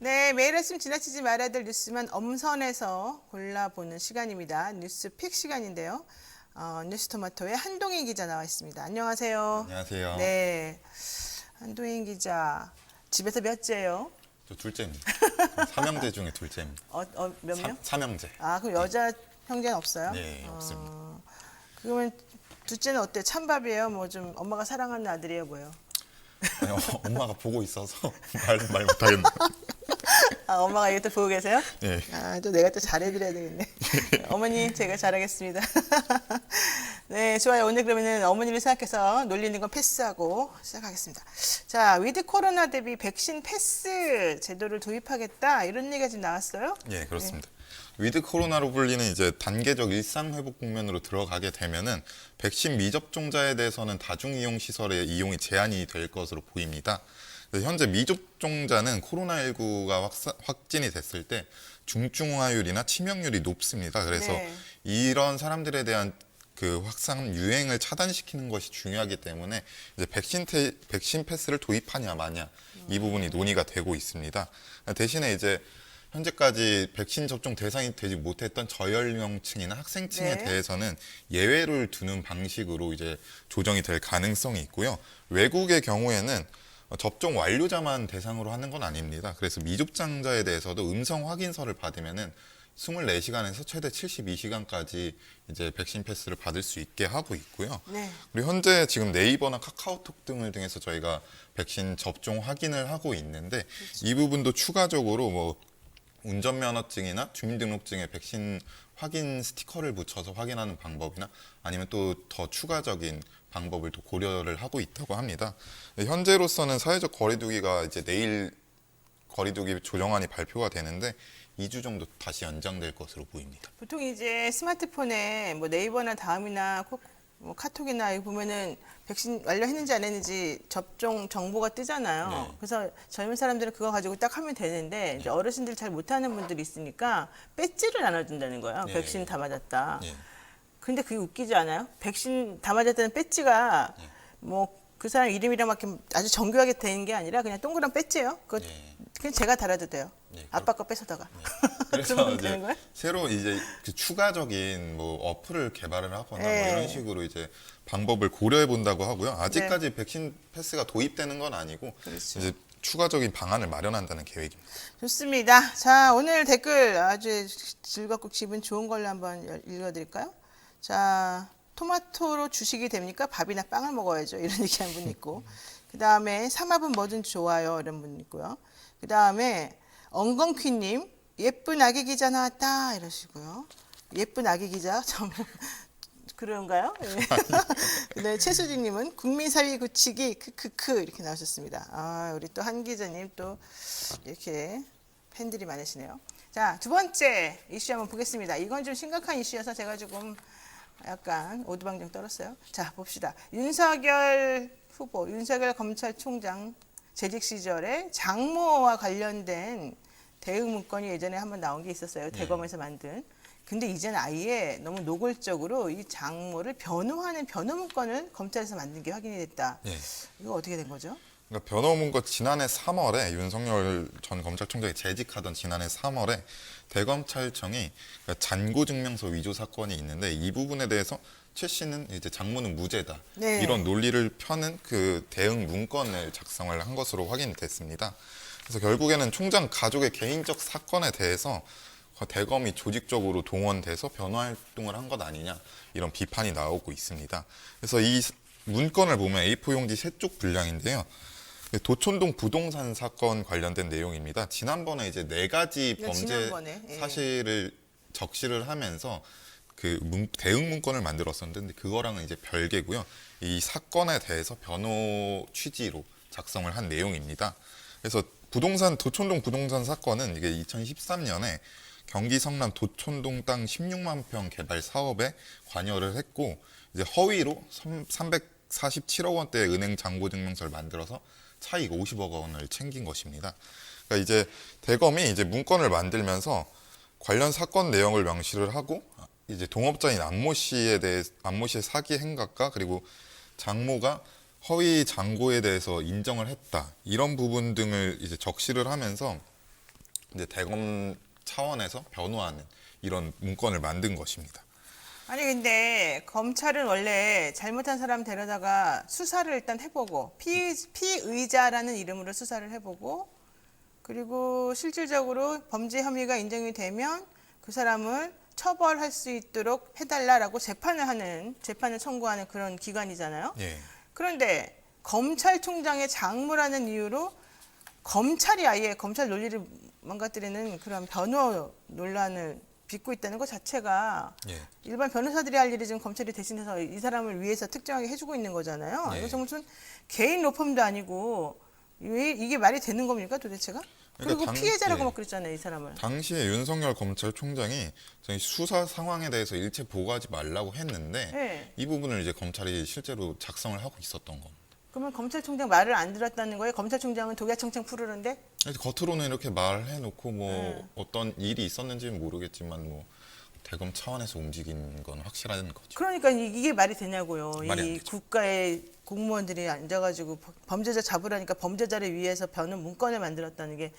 네, 매일 아침 지나치지 말아야 될 뉴스만 엄선해서 골라보는 시간입니다. 뉴스픽 시간인데요. 뉴스토마토의 한동희 기자 나와 있습니다. 안녕하세요. 안녕하세요. 네, 한동희 기자 집에서 몇째예요? 저 둘째입니다. 삼형제 중에 둘째입니다. 몇 명? 삼형제. 아, 그럼 여자 형제는 없어요? 네, 없습니다. 그러면 둘째는 어때? 찬밥이에요? 뭐 좀 엄마가 사랑하는 아들이에요, 뭐요? 아니, 엄마가 보고 있어서 말 못하겠네. 아, 엄마가 이것도 보고 계세요? 네. 아, 또 내가 또 잘해드려야 되겠네. 어머니, 제가 잘하겠습니다. 네, 좋아요. 오늘 그러면은 어머니를 생각해서 놀리는 건 패스하고 시작하겠습니다. 자, 위드 코로나 대비 백신 패스 제도를 도입하겠다. 이런 얘기가 지금 나왔어요? 예, 그렇습니다. 위드 코로나로 불리는 이제 단계적 일상 회복 국면으로 들어가게 되면은 백신 미접종자에 대해서는 다중 이용 시설의 이용이 제한이 될 것으로 보입니다. 현재 미접종자는 코로나19가 확진이 됐을 때 중증화율이나 치명률이 높습니다. 그래서 네. 이런 사람들에 대한 그 확산 유행을 차단시키는 것이 중요하기 때문에 이제 백신 패스를 도입하냐 마냐 이 부분이 논의가 되고 있습니다. 대신에 이제 현재까지 백신 접종 대상이 되지 못했던 저연령층이나 학생층에 네. 대해서는 예외를 두는 방식으로 이제 조정이 될 가능성이 있고요. 외국의 경우에는 접종 완료자만 대상으로 하는 건 아닙니다. 그래서 미접종자에 대해서도 음성 확인서를 받으면은 24시간에서 최대 72시간까지 이제 백신 패스를 받을 수 있게 하고 있고요. 네. 그리고 현재 지금 네이버나 카카오톡 등을 통해서 저희가 백신 접종 확인을 하고 있는데 이 부분도 추가적으로 뭐 운전면허증이나 주민등록증에 백신 확인 스티커를 붙여서 확인하는 방법이나 아니면 또 더 추가적인 방법을 또 고려를 하고 있다고 합니다. 현재로서는 사회적 거리두기가 이제 내일 거리두기 조정안이 발표가 되는데 2주 정도 다시 연장될 것으로 보입니다. 보통 이제 스마트폰에 뭐 네이버나 다음이나 뭐 카톡이나 이거 보면은 백신 완료했는지 안 했는지 접종 정보가 뜨잖아요. 네. 그래서 젊은 사람들은 그거 가지고 딱 하면 되는데 이제 어르신들 잘 못하는 분들이 있으니까 배지를 나눠준다는 거예요. 네. 백신 다 맞았다. 예. 근데 그게 웃기지 않아요? 백신 다 맞았다는 배지가 뭐 그 사람 이름이랑 막 이렇게 아주 정교하게 된 게 아니라 그냥 동그란 배지예요. 그거 예. 그냥 제가 달아도 돼요. 예, 아빠 거 뺏어다가. 그래서 그러면 이제 되는 거예요? 새로 이제 그 추가적인 뭐 어플을 개발을 하거나 뭐 네. 이런 식으로 이제 방법을 고려해 본다고 하고요. 아직까지 백신 패스가 도입되는 건 아니고 그렇죠. 이제 추가적인 방안을 마련한다는 계획입니다. 좋습니다. 자, 오늘 댓글 아주 즐겁고 기분 좋은 걸로 한번 읽어드릴까요? 자, 토마토로 주식이 됩니까? 밥이나 빵을 먹어야죠. 이런 얘기한 분 있고. 그 다음에 삼합은 뭐든 좋아요. 이런 분 있고요. 그 다음에 엉겅퀴님, 예쁜 아기 기자 나왔다. 이러시고요. 예쁜 아기 기자? 참, 그런가요? 예. 네, 최수진님은 국민사위 굳히기 크크크 이렇게 나오셨습니다. 아, 우리 또 한 기자님 또 이렇게 팬들이 많으시네요. 자, 두 번째 이슈 한번 보겠습니다. 이건 좀 심각한 이슈여서 제가 조금 약간 오두방정 떨었어요. 자, 봅시다. 윤석열 후보, 윤석열 검찰총장 재직 시절에 장모와 관련된 대응 문건이 예전에 한번 나온 게 있었어요. 대검에서 만든. 근데 이제는 아예 너무 노골적으로 이 장모를 변호하는 변호 문건을 검찰에서 만든 게 확인이 됐다. 예. 이거 어떻게 된 거죠? 그러니까 변호문건 지난해 3월에 윤석열 전 검찰총장이 재직하던 지난해 3월에 대검찰청이 그러니까 잔고증명서 위조 사건이 있는데 이 부분에 대해서 최 씨는 이제 장모는 무죄다 네. 이런 논리를 펴는 그 대응 문건을 작성을 한 것으로 확인이 됐습니다. 그래서 결국에는 총장 가족의 개인적 사건에 대해서 대검이 조직적으로 동원돼서 변호 활동을 한 것 아니냐 이런 비판이 나오고 있습니다. 그래서 이 문건을 보면 A4 용지 3쪽 분량인데요. 도촌동 부동산 사건 관련된 내용입니다. 지난번에 이제 4가지 범죄 지난번에, 예. 사실을 적시를 하면서 그 대응 문건을 만들었었는데 근데 그거랑은 이제 별개고요. 이 사건에 대해서 변호 취지로 작성을 한 내용입니다. 그래서 도촌동 부동산 사건은 이게 2013년에 경기 성남 도촌동 땅 16만 평 개발 사업에 관여를 했고 이제 허위로 347억 원대의 은행 잔고증명서를 만들어서 차익 50억 원을 챙긴 것입니다. 그러니까 이제 대검이 이제 문건을 만들면서 관련 사건 내용을 명시를 하고 이제 동업자인 안모 씨의 사기 행각과 그리고 장모가 허위 잔고에 대해서 인정을 했다 이런 부분 등을 이제 적시를 하면서 이제 대검 차원에서 변호하는 이런 문건을 만든 것입니다. 아니 근데 검찰은 원래 잘못한 사람 데려다가 수사를 일단 해보고 피의자라는 이름으로 수사를 해보고 그리고 실질적으로 범죄 혐의가 인정이 되면 그 사람을 처벌할 수 있도록 해달라라고 재판을 청구하는 그런 기관이잖아요. 예. 그런데 검찰총장의 장모라는 이유로 검찰이 아예 검찰 논리를 망가뜨리는 그런 변호 논란을 빚고 있다는 것 자체가 예. 일반 변호사들이 할 일이 지금 검찰이 대신해서 이 사람을 위해서 특정하게 해주고 있는 거잖아요. 예. 이거 정말 무슨 개인 로펌도 아니고 이게 말이 되는 겁니까 도대체가? 그리고 그러니까 피해자라고 막 그랬잖아요, 이 사람을. 당시에 윤석열 검찰총장이 저희 수사 상황에 대해서 일체 보고하지 말라고 했는데 네. 이 부분을 이제 검찰이 실제로 작성을 하고 있었던 겁니다. 그러면 검찰총장 말을 안 들었다는 거예요? 검찰총장은 독야청청 푸르는데? 그래서 겉으로는 이렇게 말해놓고 뭐 네. 어떤 일이 있었는지는 모르겠지만 뭐 대검 차원에서 움직인 건 확실한 거죠. 그러니까 이게 말이 되냐고요. 말이 안 이 되죠. 국가의 공무원들이 앉아가지고 범죄자 잡으라니까 범죄자를 위해서 변호 문건을 만들었다는 게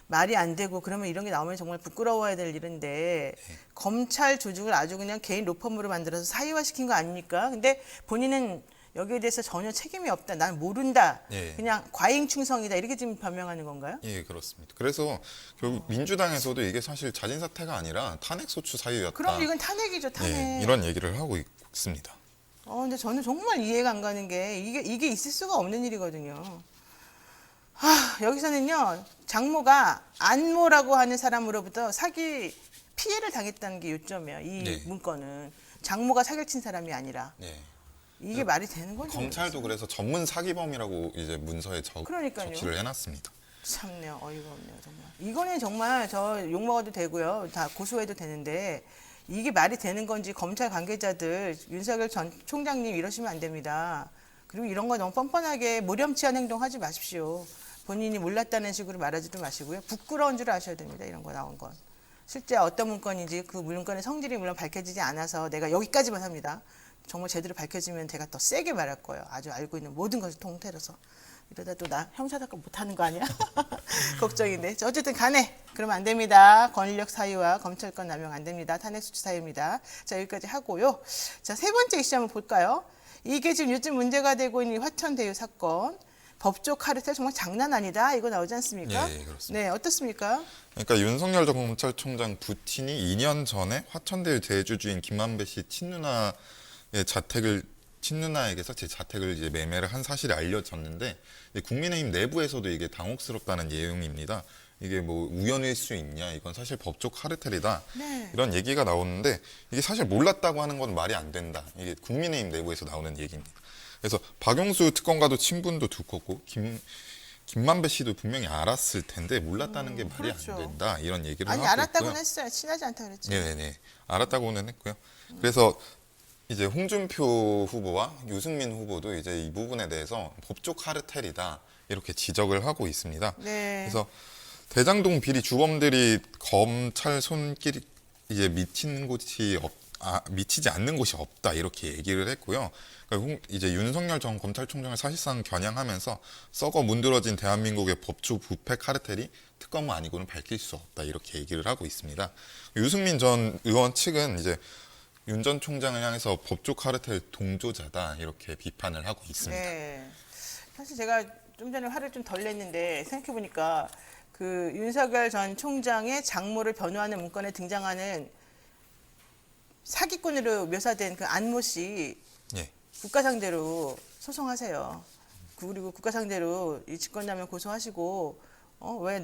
말이 안 되고 그러면 이런 게 나오면 정말 부끄러워야 될 일인데 검찰 조직을 아주 그냥 개인 로펌으로 만들어서 사유화시킨 거 아닙니까? 근데 본인은 여기에 대해서 전혀 책임이 없다. 난 모른다. 예. 그냥 과잉 충성이다. 이렇게 지금 변명하는 건가요? 예, 그렇습니다. 그래서 결국 민주당에서도 이게 사실 자진 사퇴가 아니라 탄핵 소추 사유였다. 그럼 이건 탄핵이죠, 탄핵. 예, 이런 얘기를 하고 있습니다. 근데 저는 정말 이해가 안 가는 게 이게 있을 수가 없는 일이거든요. 여기서는요, 장모가 안모라고 하는 사람으로부터 사기 피해를 당했다는 게 요점이에요. 이 네. 문건은. 장모가 사기를 친 사람이 아니라. 예. 이게 말이 되는 건지. 검찰도 그래서 전문 사기범이라고 이제 문서에 그러니까요. 적시를 해놨습니다. 참네요. 어이가 없네요, 정말. 이거는 정말 저 욕먹어도 되고요. 다 고소해도 되는데 이게 말이 되는 건지 검찰 관계자들 윤석열 전 총장님 이러시면 안 됩니다. 그리고 이런 거 너무 뻔뻔하게 모렴치한 행동하지 마십시오. 본인이 몰랐다는 식으로 말하지도 마시고요. 부끄러운 줄 아셔야 됩니다. 이런 거 나온 건. 실제 어떤 문건인지 그 문건의 성질이 물론 밝혀지지 않아서 내가 여기까지만 합니다. 정말 제대로 밝혀지면 제가 더 세게 말할 거예요. 아주 알고 있는 모든 것을 통틀어서. 이러다 또 나 형사사건 못하는 거 아니야? 걱정인데. 어쨌든 간에 그러면 안 됩니다. 권력 사유와 검찰권 남용 안 됩니다. 탄핵 수치 사유입니다. 자, 여기까지 하고요. 자, 세 번째 이슈 한번 볼까요? 이게 지금 요즘 문제가 되고 있는 이 화천대유 사건. 법조 카르텔 정말 장난 아니다. 이거 나오지 않습니까? 예, 그렇습니다. 네, 어떻습니까? 그러니까 윤석열 전 검찰총장 부친이 2년 전에 화천대유 대주주인 김만배 씨 친누나에게서 제 자택을 이제 매매를 한 사실이 알려졌는데 국민의힘 내부에서도 이게 당혹스럽다는 내용입니다. 이게 뭐 우연일 수 있냐? 이건 사실 법적 카르텔이다. 네. 이런 얘기가 나오는데 이게 사실 몰랐다고 하는 건 말이 안 된다. 이게 국민의힘 내부에서 나오는 얘기입니다. 그래서 박영수 특검과도 친분도 두껍고 김만배 씨도 분명히 알았을 텐데 몰랐다는 게 말이 그렇죠. 안 된다. 이런 얘기를 아니, 하고 알았다고는 있고요. 했어요. 친하지 않다고 그랬죠. 네네네. 알았다고는 했고요. 그래서 이제 홍준표 후보와 유승민 후보도 이제 이 부분에 대해서 법조 카르텔이다 이렇게 지적을 하고 있습니다. 네. 그래서 대장동 비리 주범들이 검찰 손길이 이제 미치지 않는 곳이 없다 이렇게 얘기를 했고요. 그러니까 이제 윤석열 전 검찰총장을 사실상 겨냥하면서 썩어 문드러진 대한민국의 법조 부패 카르텔이 특검 아니고는 밝힐 수 없다 이렇게 얘기를 하고 있습니다. 유승민 전 의원 측은 이제 윤 전 총장을 향해서 법조 카르텔 동조자다 이렇게 비판을 하고 있습니다. 네. 사실 제가 좀 전에 화를 좀 덜 냈는데 생각해보니까 그 윤석열 전 총장의 장모를 변호하는 문건에 등장하는 사기꾼으로 묘사된 그 안모 씨 예. 국가 상대로 소송하세요. 그리고 국가 상대로 이 직권남용 고소하시고 왜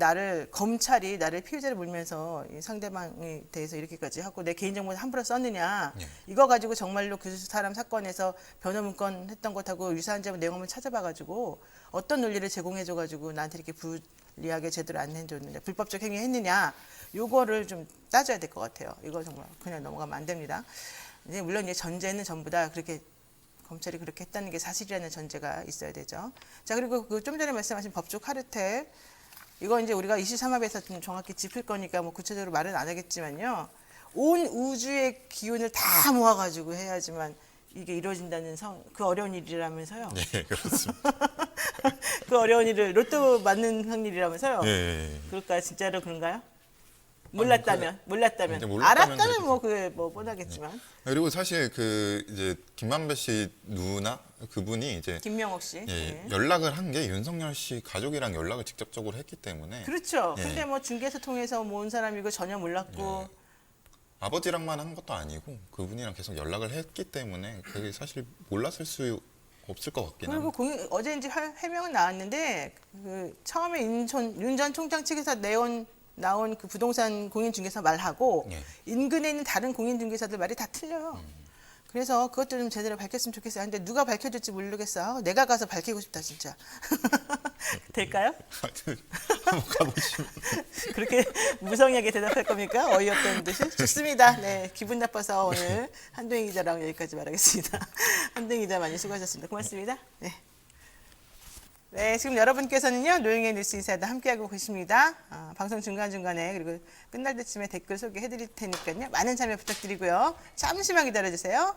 검찰이 나를 피해자를 물면서 이 상대방에 대해서 이렇게까지 하고 내 개인정보를 함부로 썼느냐. 예. 이거 가지고 정말로 그 사람 사건에서 변호 문건 했던 것하고 유사한 점 내용 한번 찾아봐가지고 어떤 논리를 제공해줘가지고 나한테 이렇게 불리하게 제대로 안 해줬느냐. 불법적 행위 했느냐. 요거를 좀 따져야 될 것 같아요. 이거 정말 그냥 넘어가면 안 됩니다. 이제 물론 이제 전제는 전부 다 그렇게 검찰이 그렇게 했다는 게 사실이라는 전제가 있어야 되죠. 자, 그리고 그 좀 전에 말씀하신 법조 카르텔. 이거 이제 우리가 23합에서 좀 정확히 짚을 거니까 뭐 구체적으로 말은 안 하겠지만요. 온 우주의 기운을 다 모아가지고 해야지만 이게 이루어진다는 그 어려운 일이라면서요. 네, 그렇습니다. 그 어려운 일을 로또 맞는 확률이라면서요. 예. 그럴까요? 진짜로 그런가요? 몰랐다면 이제 몰랐다면 알았다면 뭐 그 뭐 뻔하겠지만. 그리고 사실 그 이제 김만배 씨 누나 그분이 이제 김명옥 씨. 예, 네. 연락을 한 게 윤석열 씨 가족이랑 연락을 직접적으로 했기 때문에 그렇죠. 예. 근데 뭐 중개사 통해서 모은 사람이고 전혀 몰랐고. 아버지랑만 한 것도 아니고 그분이랑 계속 연락을 했기 때문에 그게 사실 몰랐을 수 없을 것 같긴 그리고 합니다. 어제 이제 해명은 나왔는데 그 처음에 윤 전 총장 측에서 나온 그 부동산 공인중개사 말하고 예. 인근에 있는 다른 공인중개사들 말이 다 틀려요. 그래서 그것도 좀 제대로 밝혔으면 좋겠어요. 근데 누가 밝혀줄지 모르겠어. 내가 가서 밝히고 싶다 진짜. 될까요? 한번 가보시면. 그렇게 무성하게 대답할 겁니까? 어이없다는 듯이? 좋습니다. 네, 기분 나빠서 오늘 한동희 기자랑 여기까지 말하겠습니다. 한동희 기자 많이 수고하셨습니다. 고맙습니다. 네. 네, 지금 여러분께서는요, 노영의 뉴스 인사이드 함께하고 계십니다. 방송 중간중간에 그리고 끝날 때쯤에 댓글 소개해드릴 테니까요. 많은 참여 부탁드리고요. 잠시만 기다려주세요.